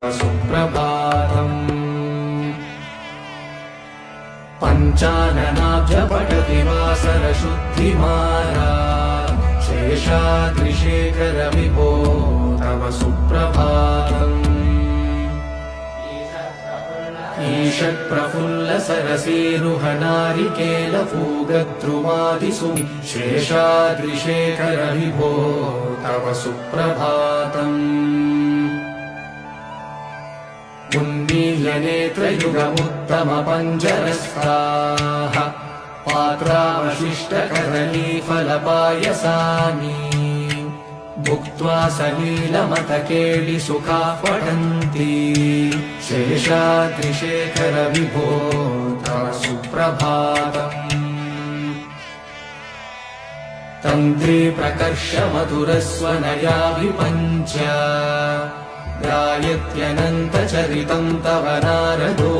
सुप्रभातम् पञ्चाननाब्जपटति वासरशुद्धिमाला शेषाद्रिशेखर विभो तव सुप्रभातम् ईषत्प्रफुल्लसरसीरुहनारिकेलपूगद्रुमादिसु शेषाद्रिशेखर विभो तव सुप्रभातम् उन्मीलनेत्रयुगमुत्तमपञ्जरस्थाः पात्रावशिष्टकदलीफलपायसानि भुक्त्वा सलीलमतकेलिसुखाः पठन्ति शेषाद्रिशेखर विभो तव सुप्रभातम् तन्त्री प्रकर्ष मधुरस्वनया विपञ्च गायत्यनन्तचरितं तव नारदो